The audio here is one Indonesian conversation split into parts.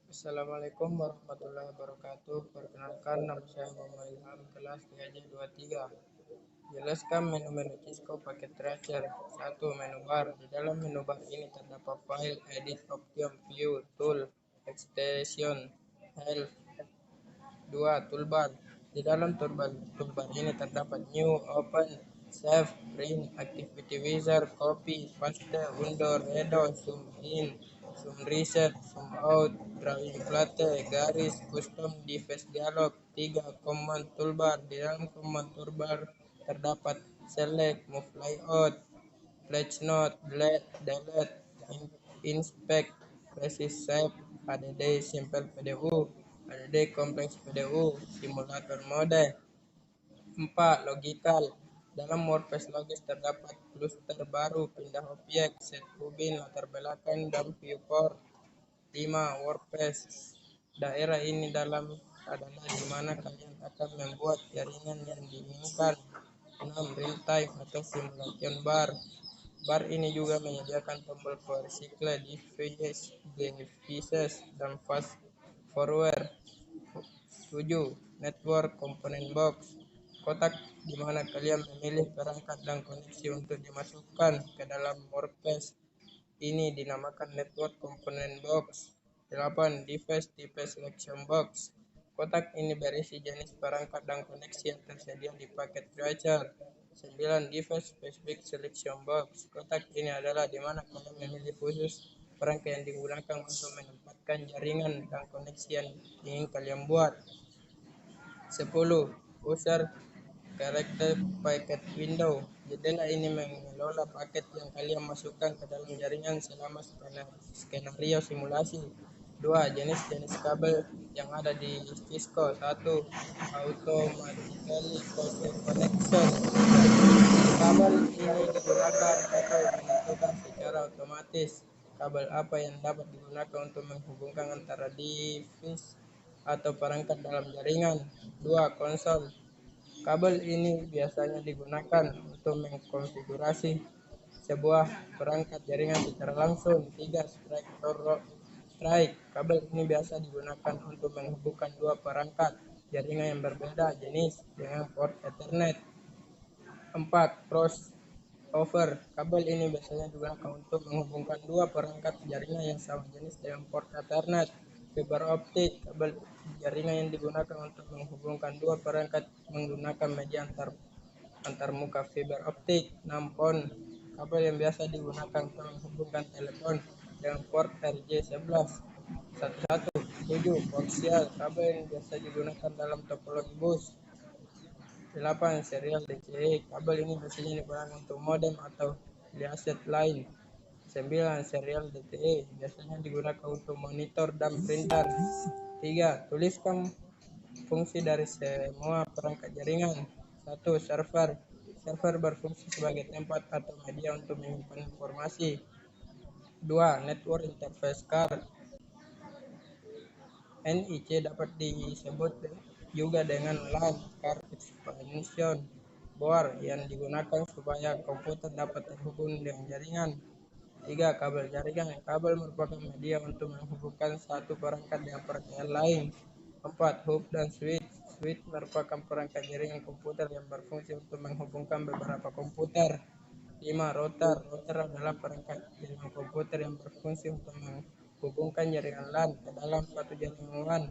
Assalamualaikum warahmatullahi wabarakatuh. Perkenalkan, nama saya Muhammad Ilham, kelas DAJ 23. Jelaskan menu-menu Cisco paket Tracer. 1. Menu bar. Di dalam menu bar ini terdapat file, edit, option, view, tool, extension, help. 2. Toolbar. Di dalam toolbar ini terdapat new, open, save, print, activity wizard, copy, paste, undo, redo, zoom in, zoom reset, zoom out, drawing plate, garis, custom device dialog. 3. Command toolbar. Di dalam command toolbar terdapat select, move layout, flash note, delete, inspect, resist save, add simple PDU, add kompleks PDU, simulator mode. 4. Logical. Dalam WordPress Logis terdapat cluster baru, pindah objek, set ubin, latar belakang, dan viewport. 5. WordPress. Daerah ini adalah di mana kalian akan membuat jaringan yang diinginkan. 6. Real time atau simulation bar. Bar ini juga menyediakan tombol power cycle, devices, dan fast forward. 7. Network component box. Kotak di mana kalian memilih perangkat dan koneksi untuk dimasukkan ke dalam WordPress. Ini dinamakan network component box. 8. Device type selection box. Kotak ini berisi jenis perangkat dan koneksi yang tersedia di paket Tracer. 9. Device specific selection box. Kotak ini adalah di mana kalian memilih khusus perangkat yang digunakan untuk menempatkan jaringan dan koneksi yang ingin kalian buat. 10. User Character Packet Window. Jendela ini mengelola paket yang kalian masukkan ke dalam jaringan selama skenario simulasi. 2. Jenis-jenis kabel yang ada di Cisco. 1. Automatically connected connection. Kabel ini digunakan untuk menentukan secara otomatis kabel apa yang dapat digunakan untuk menghubungkan antara device atau perangkat dalam jaringan. 2. Konsol. Kabel ini biasanya digunakan untuk mengkonfigurasi sebuah perangkat jaringan secara langsung. 3. Strike. Kabel ini biasa digunakan untuk menghubungkan dua perangkat jaringan yang berbeda jenis dengan port Ethernet. 4. Crossover. Kabel ini biasanya digunakan untuk menghubungkan dua perangkat jaringan yang sama jenis dengan port Ethernet. Fiber optik. Kabel jaringan yang digunakan untuk menghubungkan dua perangkat menggunakan media antar muka fiber optik. 6. PON. Kabel yang biasa digunakan untuk menghubungkan telepon dengan port RJ11. 7. Koaksial. Kabel yang biasa digunakan dalam topologi bus. 8. Serial DCE. Kabel ini biasanya digunakan untuk modem atau liaset lain. 9. Serial DTE. Biasanya digunakan untuk monitor dan printer. 3. Tuliskan fungsi dari semua perangkat jaringan. 1. Server. Server berfungsi sebagai tempat atau media untuk menyimpan informasi. 2. Network Interface Card. NIC dapat disebut juga dengan LAN Card Expansion Board yang digunakan supaya komputer dapat terhubung dengan jaringan. 3. Kabel jaringan. Kabel merupakan media untuk menghubungkan satu perangkat dengan perangkat lain. 4. Hub dan switch. Switch merupakan perangkat jaringan komputer yang berfungsi untuk menghubungkan beberapa komputer. 5. Router. Router adalah perangkat jaringan komputer yang berfungsi untuk menghubungkan jaringan LAN ke dalam suatu jaringan LAN.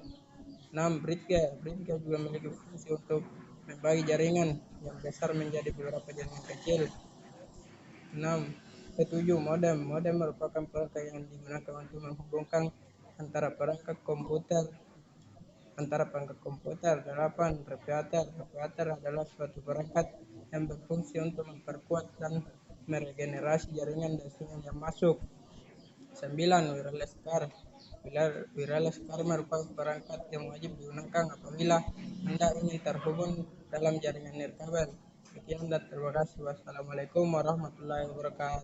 6. Bridge. Bridge juga memiliki fungsi untuk membagi jaringan yang besar menjadi beberapa jaringan kecil. 7. Modem. Modem merupakan perangkat yang digunakan untuk menghubungkan antara perangkat komputer. 8. Repeater. Repeater adalah suatu perangkat yang berfungsi untuk memperkuat dan meregenerasi jaringan dan sinyal yang masuk. 9. Wireless card. Wireless card merupakan perangkat yang wajib digunakan apabila Anda ingin terhubung dalam jaringan nirkabel. Sekian dan terima kasih. Wassalamualaikum warahmatullahi wabarakatuh.